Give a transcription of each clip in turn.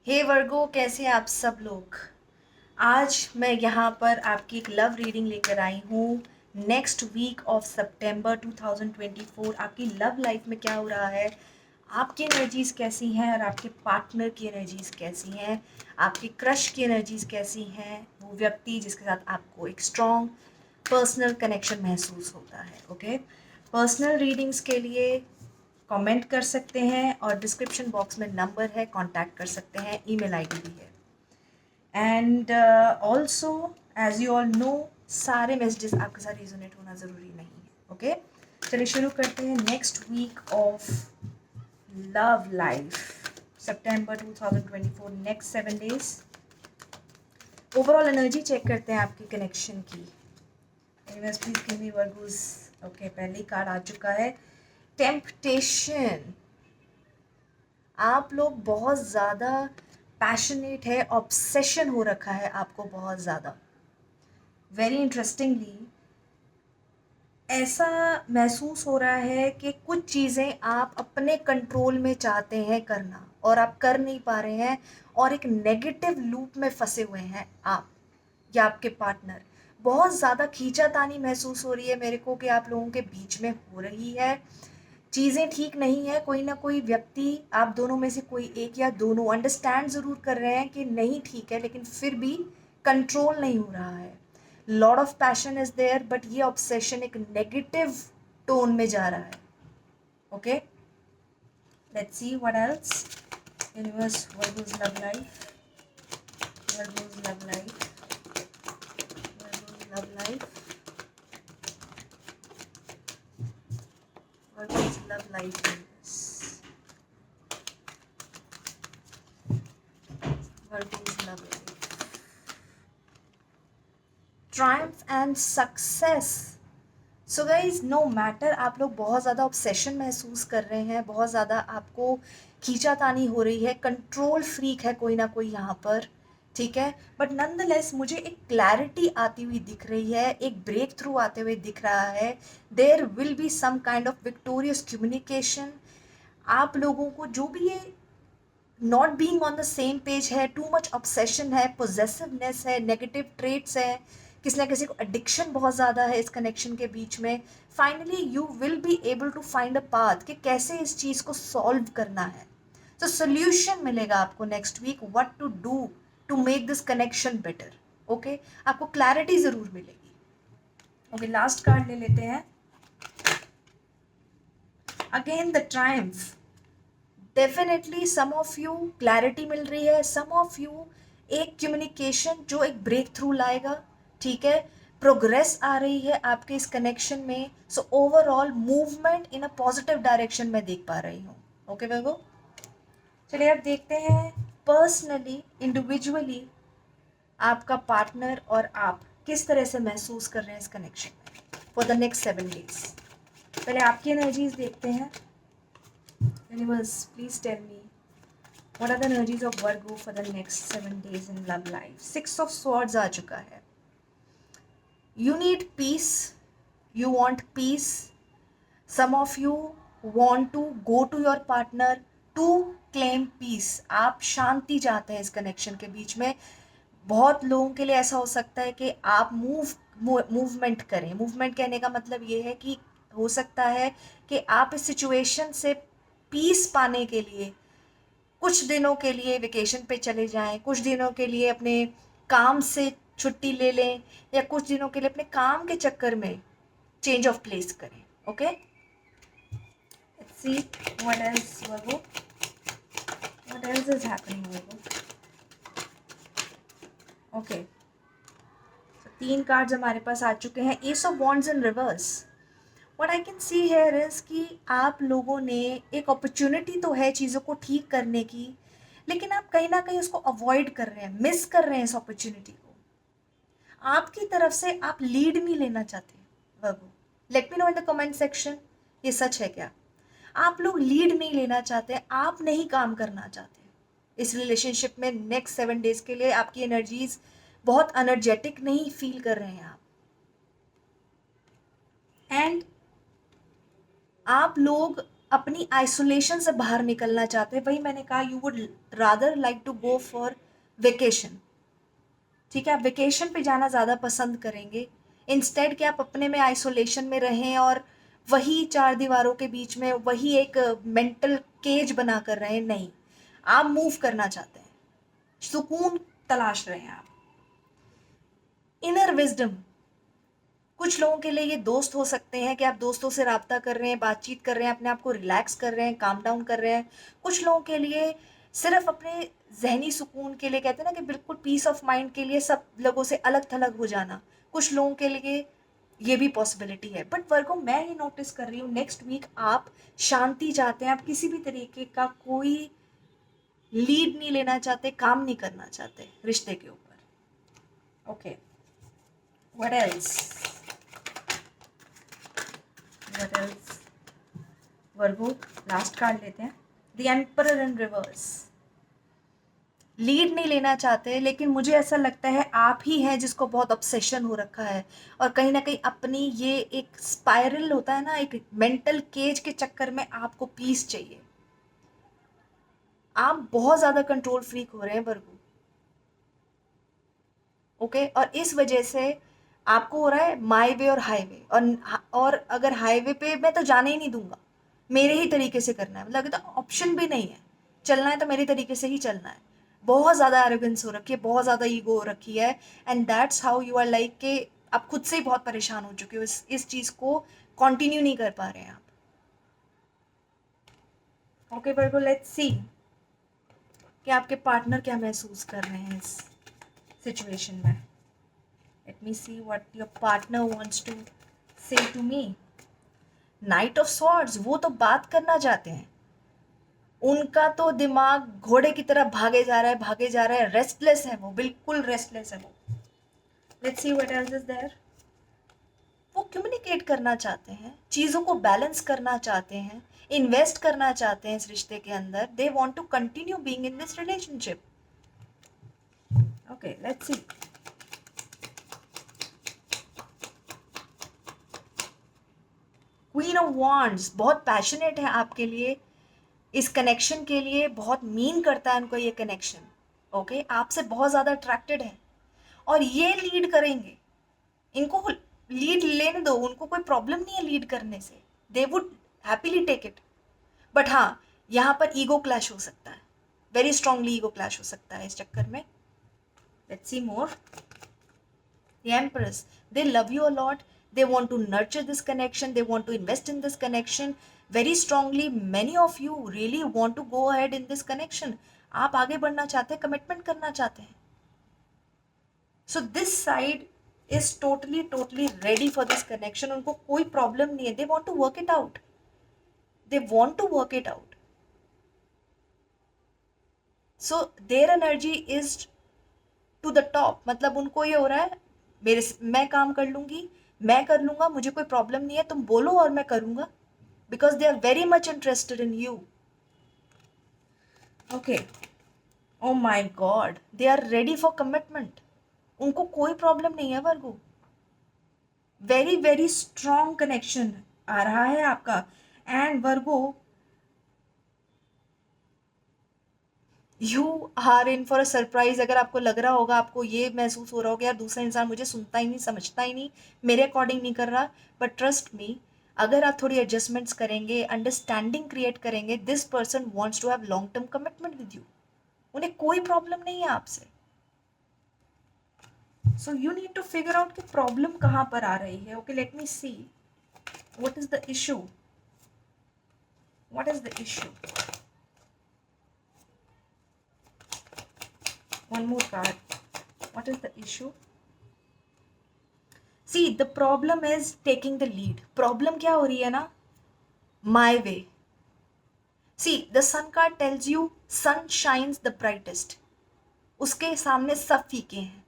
हे वर्गो, कैसे हैं आप सब लोग। आज मैं यहाँ पर आपकी एक लव रीडिंग लेकर आई हूँ। नेक्स्ट वीक ऑफ सितंबर 2024 आपकी लव लाइफ में क्या हो रहा है, आपकी एनर्जीज कैसी हैं और आपके पार्टनर की एनर्जीज कैसी हैं, आपके क्रश की एनर्जीज कैसी हैं, वो व्यक्ति जिसके साथ आपको एक स्ट्रॉन्ग पर्सनल कनेक्शन महसूस होता है। ओके, पर्सनल रीडिंग्स के लिए कमेंट कर सकते हैं और डिस्क्रिप्शन बॉक्स में नंबर है, कांटेक्ट कर सकते हैं, ईमेल आईडी भी है। And also as you all know, सारे मैसेजेस आपके साथ रिजोनेट होना ज़रूरी नहीं है। ओके, चलिए शुरू करते हैं। Next week of love life सितंबर 2024, next 7 days overall energy check करते हैं आपकी कनेक्शन की। Universe please give me Virgos. Okay, पहली कार्ड आ चुका है, टेम्पटेशन। आप लोग बहुत ज़्यादा पैशनेट है, ऑब्सेशन हो रखा है आपको बहुत ज़्यादा। वेरी इंटरेस्टिंगली ऐसा महसूस हो रहा है कि कुछ चीज़ें आप अपने कंट्रोल में चाहते हैं करना और आप कर नहीं पा रहे हैं, और एक नेगेटिव लूप में फंसे हुए हैं आप या आपके पार्टनर। बहुत ज़्यादा खींचातानी महसूस हो रही है मेरे को कि आप लोगों के बीच में हो रही है। चीज़ें ठीक नहीं है, कोई ना कोई व्यक्ति, आप दोनों में से कोई एक या दोनों अंडरस्टैंड ज़रूर कर रहे हैं कि नहीं ठीक है, लेकिन फिर भी कंट्रोल नहीं हो रहा है। Lot of passion is there, but ये ऑब्सेशन एक नेगेटिव टोन में जा रहा है। Okay, let's see what else. Universe, Virgos love life, Virgos love life, Virgos love life, Virgos love life, Virgos love life, triumph and success. So guys, no matter आप लोग बहुत ज़्यादा obsession महसूस कर रहे हैं, बहुत ज़्यादा आपको खींचातानी हो रही है, कंट्रोल फ्रीक है कोई ना कोई यहाँ पर, ठीक है। बट नॉनदलेस मुझे एक क्लैरिटी आती हुई दिख रही है, एक ब्रेक थ्रू आते हुए दिख रहा है। There will be some kind of victorious communication. आप लोगों को जो भी ये not being on the same page है, टू मच ऑब्सेशन है, पोजेसिवनेस है, नेगेटिव ट्रेट्स है, किसी ना किसी को एडिक्शन बहुत ज़्यादा है इस कनेक्शन के बीच में। Finally you will be able to find a path कि कैसे इस चीज़ को सॉल्व करना है। तो सोल्यूशन मिलेगा आपको next week, what to do to make this connection better. Okay, आपको क्लैरिटी ज़रूर मिलेगी। ओके, लास्ट कार्ड ले लेते हैं। Again the triumph. Definitely some of you clarity मिल रही है, सम ऑफ यू एक कम्युनिकेशन जो एक ब्रेक थ्रू लाएगा, ठीक है। प्रोग्रेस आ रही है आपके इस कनेक्शन में। So overall movement in a positive direction में देख पा रही हूँ। ओके वेगो, चलिए अब देखते हैं पर्सनली, इंडिविजुअली आपका पार्टनर और आप किस तरह से महसूस कर रहे हैं इस कनेक्शन में फॉर द नेक्स्ट 7 डेज। पहले आपकी एनर्जीज देखते हैं। Universe, please tell me what are the energies of Virgo for the next 7 days in love life. 6 of Swords आ चुका है। You need peace. You want peace. Some of you want to go to your partner to claim peace. आप शांति चाहते हैं इस connection के बीच में। बहुत लोगों के लिए ऐसा हो सकता है कि आप मूवमेंट करें। मूवमेंट कहने का मतलब ये है कि हो सकता है कि आप इस सिचुएशन से पीस पाने के लिए कुछ दिनों के लिए वेकेशन पे चले जाएं, कुछ दिनों के लिए अपने काम से छुट्टी ले लें, या कुछ दिनों के लिए अपने काम के चक्कर में चेंज ऑफ प्लेस करें। Okay, let's see what else Virgo, what else is happening Virgo. Okay, तो 3 कार्ड्स हमारे पास आ चुके हैं। S of wands in reverse. What I can see here is कि आप लोगों ने एक अपॉर्चुनिटी तो है चीज़ों को ठीक करने की, लेकिन आप कहीं ना कहीं उसको अवॉइड कर रहे हैं, मिस कर रहे हैं इस अपॉर्चुनिटी को। आपकी तरफ से आप लीड नहीं लेना चाहते बाबू। Let me know in the comment section, ये सच है क्या। आप लोग लीड नहीं लेना चाहते, आप नहीं काम करना चाहते इस रिलेशनशिप में। नेक्स्ट 7 डेज के लिए आपकी एनर्जीज बहुत एनर्जेटिक नहीं फील कर रहे हैं आप। एंड आप लोग अपनी आइसोलेशन से बाहर निकलना चाहते हैं। वही मैंने कहा, you would rather like to go for vacation. ठीक है, आप वेकेशन पे जाना ज़्यादा पसंद करेंगे इंस्टेड कि आप अपने में आइसोलेशन में रहें और वही चार दीवारों के बीच में वही एक मेंटल केज बना कर रहे हैं। नहीं, आप मूव करना चाहते हैं, सुकून तलाश रहे हैं आप। इनर विजडम, कुछ लोगों के लिए ये दोस्त हो सकते हैं कि आप दोस्तों से राब्ता कर रहे हैं, बातचीत कर रहे हैं, अपने आप को रिलैक्स कर रहे हैं, काम डाउन कर रहे हैं। कुछ लोगों के लिए सिर्फ अपने जहनी सुकून के लिए, कहते हैं ना कि बिल्कुल पीस ऑफ माइंड के लिए सब लोगों से अलग थलग हो जाना, कुछ लोगों के लिए ये भी पॉसिबिलिटी है। बट वर्गो, मैं ये नोटिस कर रही हूँ नेक्स्ट वीक आप शांति चाहते हैं, आप किसी भी तरीके का कोई लीड नहीं लेना चाहते, काम नहीं करना चाहते रिश्ते के ऊपर। Okay, what else, what else Virgo, last card लेते हैं, the emperor in reverse. Lead नहीं लेना चाहते, लेकिन मुझे ऐसा लगता है आप ही हैं जिसको बहुत ऑब्सेशन हो रखा है, और कहीं ना कहीं अपनी ये एक स्पाइरल होता है ना, एक मेंटल केज के चक्कर में आपको पीस चाहिए। आप बहुत ज़्यादा कंट्रोल फ्रीक हो रहे हैं वर्गो। ओके, और इस वजह से आपको हो रहा है माई वे और हाईवे, और अगर हाईवे पे मैं तो जाने ही नहीं दूंगा, मेरे ही तरीके से करना है, मतलब तो ऑप्शन भी नहीं है, चलना है तो मेरे तरीके से ही चलना है। बहुत ज़्यादा एरोगेंस हो रखी है, बहुत ज़्यादा ईगो हो रखी है, and that's how you are like के आप खुद से ही बहुत परेशान हो चुके हो, इस चीज़ को कंटिन्यू नहीं कर पा रहे हैं आप। ओके बर्गो, लेट्स सी कि आपके पार्टनर क्या महसूस कर रहे हैं इस सिचुएशन में। Let me see what your partner wants to say to me. Night of swords, वो तो बात करना चाहते हैं, उनका तो दिमाग घोड़े की तरह भागे जा रहा है, भागे जा रहा है, रेस्टलेस है, वो बिल्कुल रेस्टलेस है वो। Let's see what else is there. वो कम्युनिकेट करना चाहते हैं, चीज़ों को बैलेंस करना चाहते हैं, इन्वेस्ट करना चाहते हैं इस रिश्ते के अंदर। They want to continue being in this relationship. Okay, let's see. Queen of wands बहुत पैशनेट है आपके लिए, इस कनेक्शन के लिए बहुत मीन करता है उनको ये कनेक्शन। ओके, आपसे बहुत ज़्यादा अट्रैक्टेड है, और ये लीड करेंगे, इनको लीड लेने दो, उनको कोई प्रॉब्लम नहीं है लीड करने से, they would happily take it. But हाँ, यहाँ पर ईगो क्लैश हो सकता है, वेरी स्ट्रांगली ईगो क्लैश हो सकता है इस चक्कर में। Let's see more. The Empress, they love you a lot, they want to nurture this connection, they want to invest in this connection very strongly. Many of you really want to go ahead in this connection. आप आगे बढ़ना चाहते हैं, commitment करना चाहते हैं। So this side is totally ready for this connection. उनको कोई प्रॉब्लम नहीं है, they want to work it out, they want to work it out. So their energy is to the top, मतलब उनको ये हो रहा है मैं काम कर लूंगी, मैं कर लूंगा, मुझे कोई प्रॉब्लम नहीं है, तुम बोलो और मैं करूंगा, because they are very much interested in you. Okay, oh my god, they are ready for commitment, उनको कोई प्रॉब्लम नहीं है Virgo. Very very strong connection आ रहा है आपका। And Virgo, you are in for a surprise. अगर आपको लग रहा होगा, आपको ये महसूस हो रहा होगा यार दूसरा इंसान मुझे सुनता ही नहीं, समझता ही नहीं, मेरे अकॉर्डिंग नहीं कर रहा, बट ट्रस्ट मी, अगर आप थोड़ी एडजस्टमेंट्स करेंगे, अंडरस्टैंडिंग क्रिएट करेंगे, this person wants to have long term commitment with you. उन्हें कोई प्रॉब्लम नहीं है आपसे। So you need to figure out कि प्रॉब्लम कहाँ पर आ रही है। Okay, let me see what is the issue, what is the issue. One more card. What is the issue? See, the problem is taking the lead. Problem क्या हो रही है ना? My way. See, the sun card tells you sun shines the brightest. उसके सामने सब फीके हैं।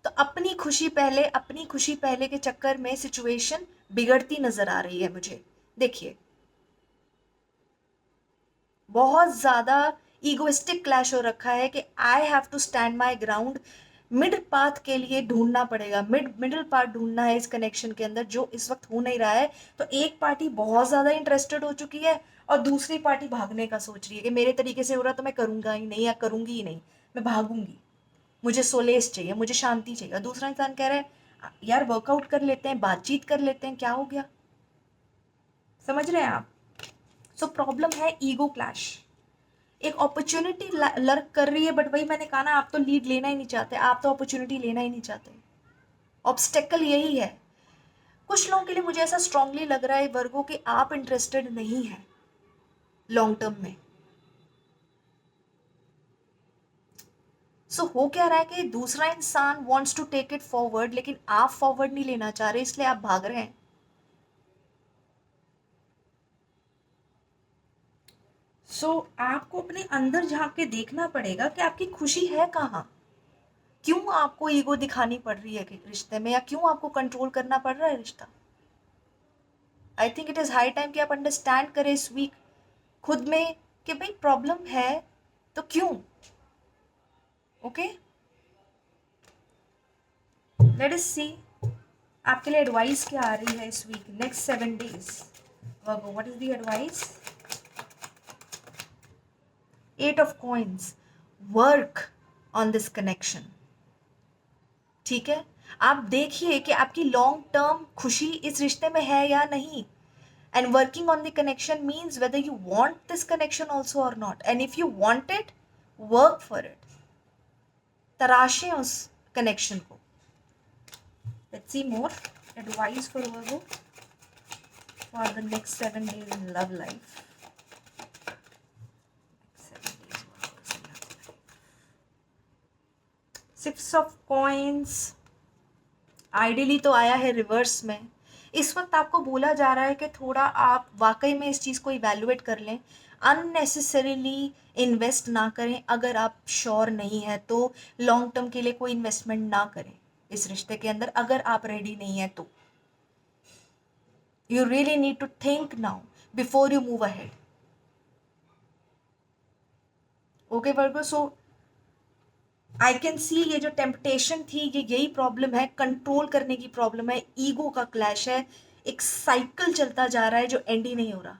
तो अपनी खुशी पहले के चक्कर में सिचुएशन बिगड़ती नजर आ रही है मुझे। देखिए, बहुत ज़्यादा ईगोइस्टिक क्लैश हो रखा है कि I have to stand my ground, mid path के लिए ढूंढना पड़ेगा, मिडिल पार्ट ढूंढना है इस कनेक्शन के अंदर, जो इस वक्त हो नहीं रहा है। तो एक पार्टी बहुत ज़्यादा इंटरेस्टेड हो चुकी है और दूसरी पार्टी भागने का सोच रही है कि मेरे तरीके से हो रहा तो मैं करूँगा ही नहीं या करूँगी ही नहीं, मैं भागूंगी, मुझे सोलेस चाहिए, मुझे शांति चाहिए। दूसरा इंसान कह रहा है यार वर्कआउट कर लेते हैं, बातचीत कर लेते हैं, क्या हो गया। समझ रहे हैं आप। सो प्रॉब्लम है ईगो क्लैश। एक अपॉर्चुनिटी लर्क कर रही है, बट वही मैंने कहा ना, आप तो लीड लेना ही नहीं चाहते, आप तो अपॉर्चुनिटी लेना ही नहीं चाहते। ऑब्स्टेकल यही है। कुछ लोगों के लिए मुझे ऐसा स्ट्रांगली लग रहा है वर्गो कि आप इंटरेस्टेड नहीं है लॉन्ग टर्म में। सो हो क्या रहा है कि दूसरा इंसान wants to take it forward, लेकिन आप फॉरवर्ड नहीं लेना चाह रहे, इसलिए आप भाग रहे हैं। आपको अपने अंदर झांक के देखना पड़ेगा कि आपकी खुशी है कहाँ। क्यों आपको ईगो दिखानी पड़ रही है कि रिश्ते में, या क्यों आपको कंट्रोल करना पड़ रहा है रिश्ता। I think it is high time कि आप अंडरस्टैंड करें इस वीक खुद में कि भाई प्रॉब्लम है तो क्यों। ओके, लेट अस सी आपके लिए एडवाइस क्या आ रही है इस week, next 7 days। What is the advice. 8 of coins, work on this connection. ठीक है, आप देखिए कि आपकी लॉन्ग टर्म खुशी इस रिश्ते में है या नहीं। And working on the connection means whether you want this connection also और not, and if you want it, work for it. तराशें उस कनेक्शन को। Let's see more advice for Virgo for the next 7 days in love life। 6 of coins ideally तो आया है reverse में। इस वक्त आपको बोला जा रहा है कि थोड़ा आप वाकई में इस चीज़ को इवेलुएट कर लें, अननेसेसरीली इन्वेस्ट ना करें। अगर आप श्योर नहीं है तो लॉन्ग टर्म के लिए कोई इन्वेस्टमेंट ना करें इस रिश्ते के अंदर, अगर आप रेडी नहीं है तो। You really need to think now before you move ahead. Okay Virgo, so I can see ये जो टेम्पटेशन थी, ये यही प्रॉब्लम है, कंट्रोल करने की प्रॉब्लम है, ईगो का क्लैश है, एक साइकिल चलता जा रहा है जो एंड ही नहीं हो रहा।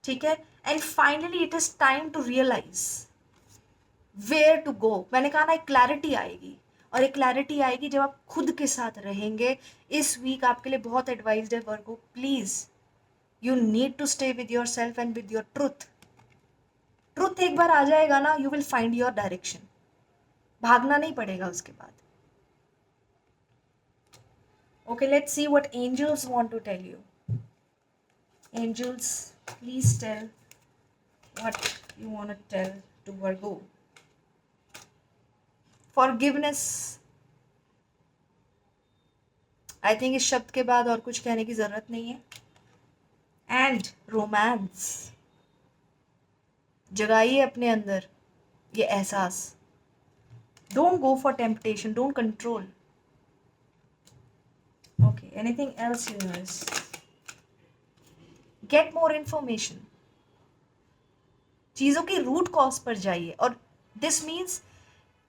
ठीक है, and finally it is time to realise where to go. मैंने कहा ना, एक क्लैरिटी आएगी, और एक क्लैरिटी आएगी जब आप खुद के साथ रहेंगे। इस वीक आपके लिए बहुत एडवाइज्ड है Virgo, please you need to stay with yourself and with your truth. Truth एक बार आ जाएगा ना, you will find your direction, भागना नहीं पड़ेगा उसके बाद। Okay, let's see what angels want to tell you. Angels, please tell what you want to tell to Virgo. Forgiveness. I think इस शब्द के बाद और कुछ कहने की जरूरत नहीं है। And romance. जगाइए अपने अंदर ये एहसास। Don't go for temptation. Don't control. Okay, anything else, universe? Get more information. चीज़ों की रूट कॉज पर जाइए, और दिस मीन्स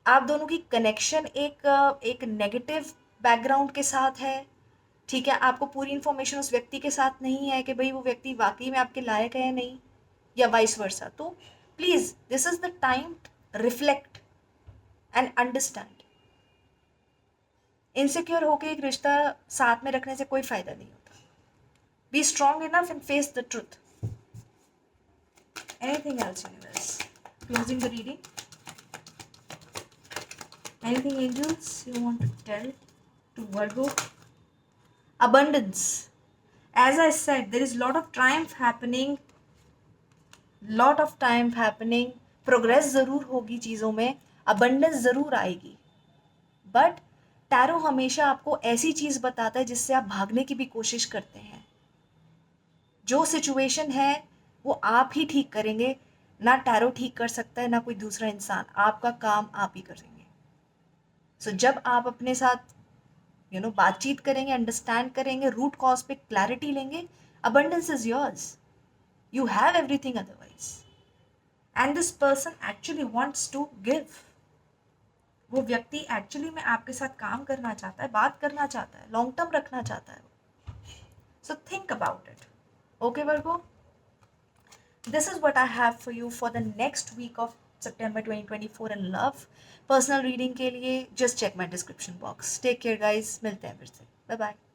आप दोनों की कनेक्शन एक नेगेटिव बैकग्राउंड के साथ है। ठीक है, आपको पूरी इन्फॉर्मेशन उस व्यक्ति के साथ नहीं है कि भाई वो व्यक्ति वाकई में आपके लायक है या नहीं, या वाइस वर्सा। तो please this is the time reflect and understand. Insecure होकर एक रिश्ता साथ में रखने से कोई फायदा नहीं होता। Be strong enough and face the truth. Anything else, universe? Closing the reading. Anything, angels, you want to tell to Virgo? Abundance. As I said, there is lot of triumph happening. Lot of triumph happening. Progress ज़रूर होगी चीज़ों में, abundance ज़रूर आएगी। But tarot हमेशा आपको ऐसी चीज़ बताता है जिससे आप भागने की भी कोशिश करते हैं। जो सिचुएशन है वो आप ही ठीक करेंगे, ना टैरो ठीक कर सकता है ना कोई दूसरा इंसान, आपका काम आप ही करेंगे। सो जब आप अपने साथ बातचीत करेंगे, अंडरस्टैंड करेंगे, रूट कॉज पे क्लैरिटी लेंगे, abundance is yours. You have everything otherwise, and this person actually wants to give. वो व्यक्ति एक्चुअली में आपके साथ काम करना चाहता है, बात करना चाहता है, लॉन्ग टर्म रखना चाहता है। So think about it. Okay Virgo, this is what I have for you for the next week of September 2024 in love. Personal reading के लिए just check my description box. Take care guys, मिलते हैं फिर से, bye bye.